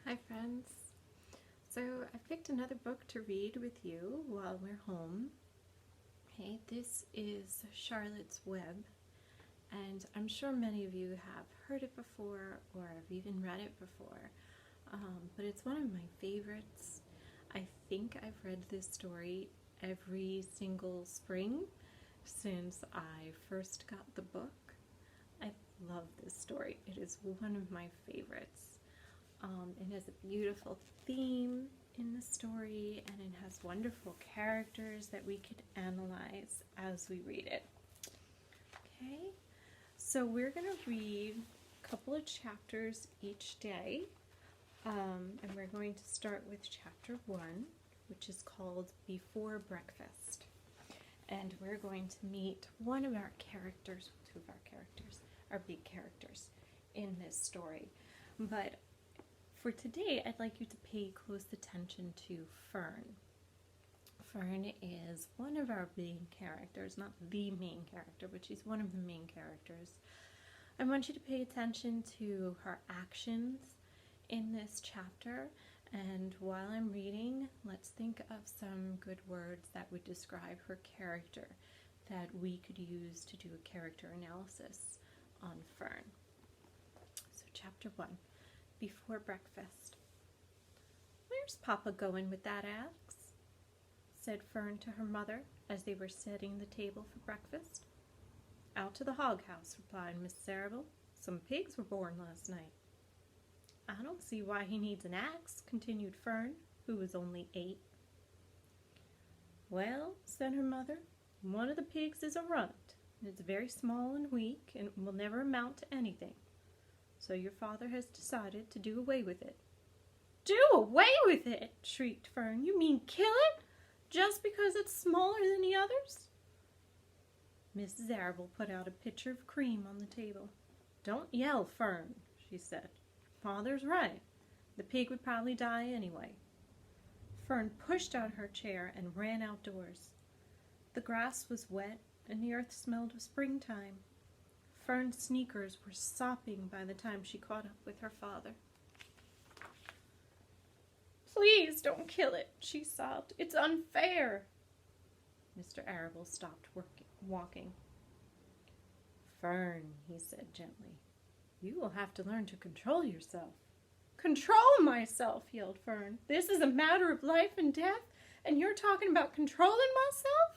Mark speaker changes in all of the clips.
Speaker 1: Hi friends. So I picked another book to read with you while we're home. Okay, this is Charlotte's Web, and I'm sure many of you have heard it before or have even read it before, but it's one of my favorites. I think I've read this story every single spring since I first got the book. I love this story. It is one of my favorites. It has a beautiful theme in the story, and it has wonderful characters that we could analyze as we read it. Okay, so we're going to read a couple of chapters each day, and we're going to start with chapter 1, which is called Before Breakfast. And we're going to meet one of our characters, two of our characters, our big characters in this story. But for today, I'd like you to pay close attention to Fern. Fern is one of our main characters, not the main character, but she's one of the main characters. I want you to pay attention to her actions in this chapter, and while I'm reading, let's think of some good words that would describe her character that we could use to do a character analysis on Fern. So chapter 1. Before breakfast. "Where's Papa going with that axe?" said Fern to her mother as they were setting the table for breakfast. "Out to the hog house," replied Mrs. Arable. "Some pigs were born last night." "I don't see why he needs an axe," continued Fern, who was only 8. "Well," said her mother, "one of the pigs is a runt. It's very small and weak and will never amount to anything. So your father has decided to do away with it." "Do away with it?" shrieked Fern. "You mean kill it? Just because it's smaller than the others?" Mrs. Arable put out a pitcher of cream on the table. "Don't yell, Fern," she said. "Father's right. The pig would probably die anyway." Fern pushed out her chair and ran outdoors. The grass was wet and the earth smelled of springtime. Fern's sneakers were sopping by the time she caught up with her father. "Please don't kill it," she sobbed. "It's unfair." Mr. Arable stopped walking. "Fern," he said gently, "you will have to learn to control yourself." "Control myself?" yelled Fern. "This is a matter of life and death, and you're talking about controlling myself?"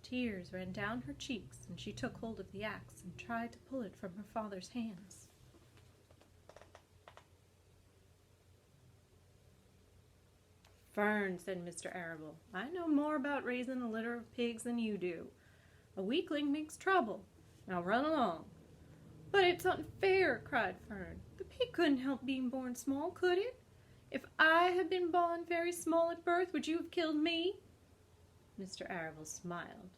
Speaker 1: Tears ran down her cheeks, and she took hold of the axe and tried to pull it from her father's hands. "Fern," said Mr. Arable, "I know more about raising a litter of pigs than you do. A weakling makes trouble. Now run along." "But it's unfair," cried Fern. "The pig couldn't help being born small, could it? If I had been born very small at birth, would you have killed me?" Mr. Arable smiled.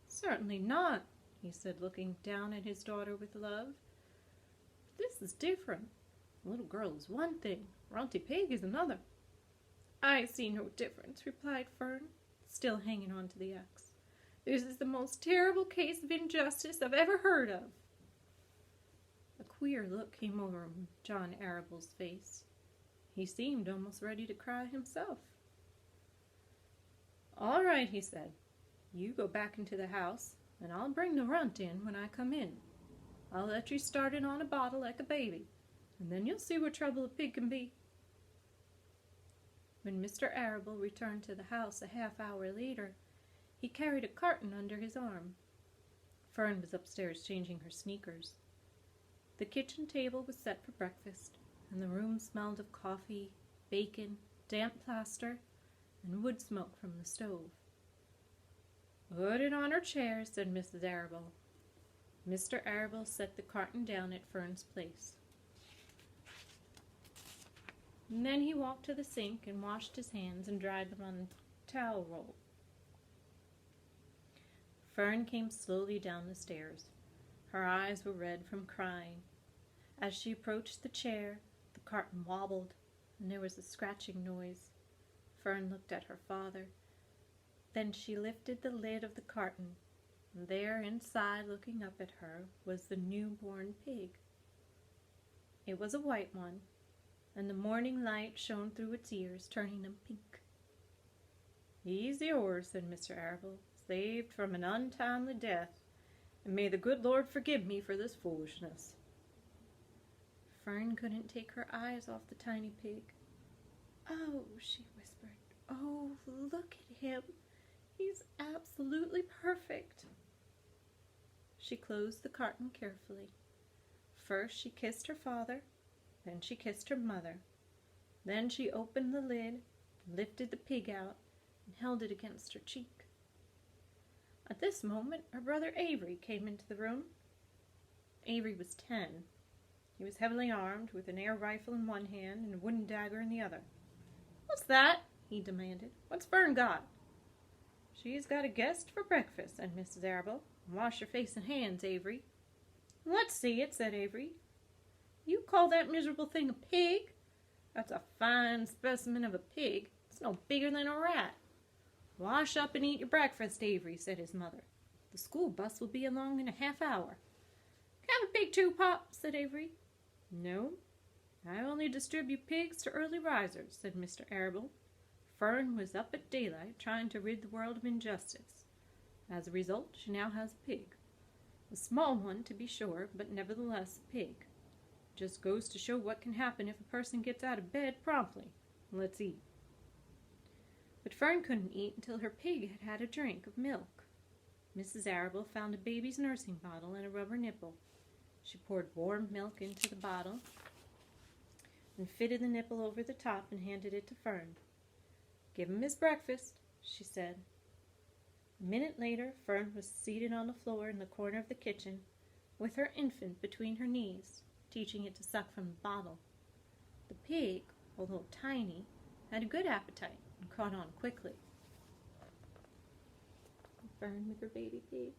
Speaker 1: "Certainly not," he said, looking down at his daughter with love. "But this is different. A little girl is one thing, a runty pig is another." "I see no difference," replied Fern, still hanging on to the axe. "This is the most terrible case of injustice I've ever heard of." A queer look came over John Arable's face. He seemed almost ready to cry himself. "All right," he said. "You go back into the house, and I'll bring the runt in when I come in. I'll let you start it on a bottle like a baby, and then you'll see what trouble a pig can be." When Mr. Arable returned to the house a half hour later, he carried a carton under his arm. Fern was upstairs changing her sneakers. The kitchen table was set for breakfast, and the room smelled of coffee, bacon, damp plaster, and wood smoke from the stove. "Put it on her chair," said Mrs. Arable. Mr. Arable set the carton down at Fern's place. And then he walked to the sink and washed his hands and dried them on a towel roll. Fern came slowly down the stairs. Her eyes were red from crying. As she approached the chair, the carton wobbled, and there was a scratching noise. Fern looked at her father. Then she lifted the lid of the carton, and there inside, looking up at her, was the newborn pig. It was a white one, and the morning light shone through its ears, turning them pink. "He's yours," said Mr. Arable, "saved from an untimely death, and may the good Lord forgive me for this foolishness." Fern couldn't take her eyes off the tiny pig. "Oh," she whispered, "oh, look at him. He's absolutely perfect." She closed the carton carefully. First she kissed her father, then she kissed her mother. Then she opened the lid, lifted the pig out, and held it against her cheek. At this moment her brother Avery came into the room. Avery was 10. He was heavily armed, with an air rifle in one hand and a wooden dagger in the other. "What's that?" he demanded. "What's Fern got?" "She's got a guest for breakfast," said Mrs. Arable. "Wash your face and hands, Avery." "Let's see it," said Avery. "You call that miserable thing a pig? That's a fine specimen of a pig. It's no bigger than a rat." "Wash up and eat your breakfast, Avery," said his mother. "The school bus will be along in a half hour." "Have a pig too, Pop?" said Avery. "No, I only distribute pigs to early risers," said Mr. Arable. "Fern was up at daylight trying to rid the world of injustice. As a result, she now has a pig. A small one, to be sure, but nevertheless a pig. Just goes to show what can happen if a person gets out of bed promptly. Let's eat." But Fern couldn't eat until her pig had had a drink of milk. Mrs. Arable found a baby's nursing bottle and a rubber nipple. She poured warm milk into the bottle and fitted the nipple over the top and handed it to Fern. "Give him his breakfast," she said. A minute later, Fern was seated on the floor in the corner of the kitchen, with her infant between her knees, teaching it to suck from the bottle. The pig, although tiny, had a good appetite and caught on quickly. Fern with her baby pig.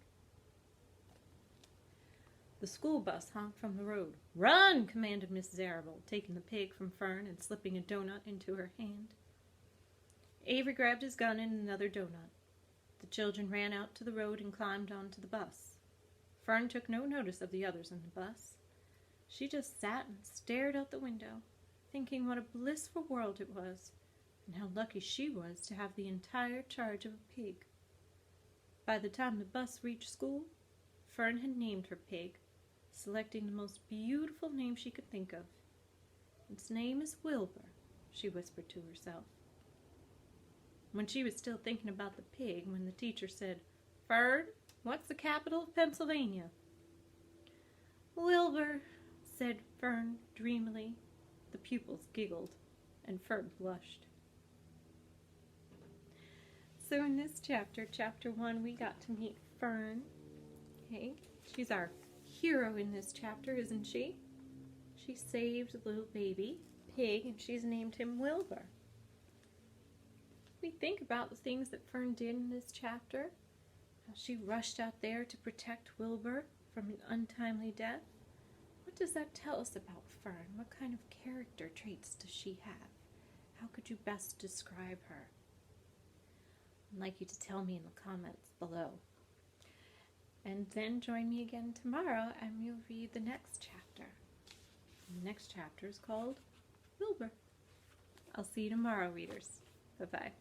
Speaker 1: The school bus honked from the road. "Run!" commanded Mrs. Arable, taking the pig from Fern and slipping a donut into her hand. Avery grabbed his gun and another donut. The children ran out to the road and climbed onto the bus. Fern took no notice of the others in the bus. She just sat and stared out the window, thinking what a blissful world it was, and how lucky she was to have the entire charge of a pig. By the time the bus reached school, Fern had named her pig, selecting the most beautiful name she could think of. "Its name is Wilbur," she whispered to herself. When she was still thinking about the pig, when the teacher said, "Fern, what's the capital of Pennsylvania?" "Wilbur," said Fern dreamily. The pupils giggled, and Fern blushed. So in this chapter, chapter 1, we got to meet Fern. Okay, she's our hero in this chapter, isn't she? She saved the little baby pig, and she's named him Wilbur. We think about the things that Fern did in this chapter, how she rushed out there to protect Wilbur from an untimely death. What does that tell us about Fern? What kind of character traits does she have? How could you best describe her? I'd like you to tell me in the comments below. And then join me again tomorrow and we'll read the next chapter. The next chapter is called Wilbur. I'll see you tomorrow, readers. Bye-bye.